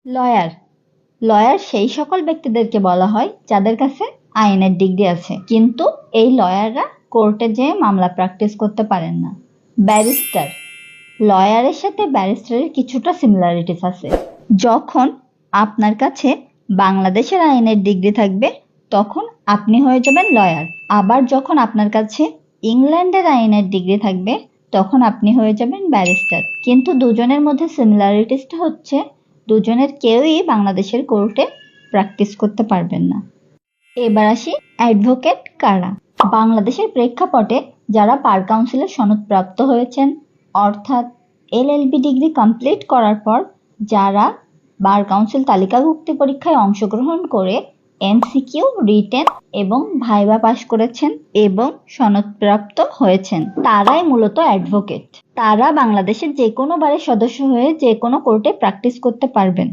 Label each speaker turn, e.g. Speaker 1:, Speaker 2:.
Speaker 1: Lawyer lawyer সেই সকল ব্যক্তিদেরকে বলা হয় যাদের কাছে আইনের ডিগ্রি আছে, কিন্তু এই লয়াররা কোর্টে যেয়ে মামলা প্র্যাকটিস করতে পারেন না। ব্যারিস্টার লয়ারের সাথে ব্যারিস্টারের কিছুটা সিমিলারিটিস আছে। যখন আপনার কাছে বাংলাদেশের আইনের ডিগ্রি থাকবে তখন আপনি হয়ে যাবেন লয়ার, আবার যখন আপনার কাছে ইংল্যান্ডের আইনের ডিগ্রি থাকবে তখন আপনি হয়ে যাবেন ব্যারিস্টার। কিন্তু দুজনের মধ্যে সিমিলারিটিসটা হচ্ছে দুজনের কেউই বাংলাদেশের কোর্টে প্র্যাকটিস করতে পারবেন না। এবার আসি অ্যাডভোকেট কারা। বাংলাদেশের প্রেক্ষাপটে যারা বার কাউন্সিলের সনদপ্রাপ্ত হয়েছেন, অর্থাৎ এলএলবি ডিগ্রি কমপ্লিট করার পর যারা বার কাউন্সিল তালিকাভুক্তি পরীক্ষায় অংশগ্রহণ করে এমসিকিউ, রিটেন এবং ভাইভা পাশ করেছেন এবং সনদপ্রাপ্ত হয়েছেন, তারাই মূলত অ্যাডভোকেট। তারা বাংলাদেশের যে কোনো বারের সদস্য হয়ে যে কোনো কোর্টে প্র্যাকটিস করতে পারবেন।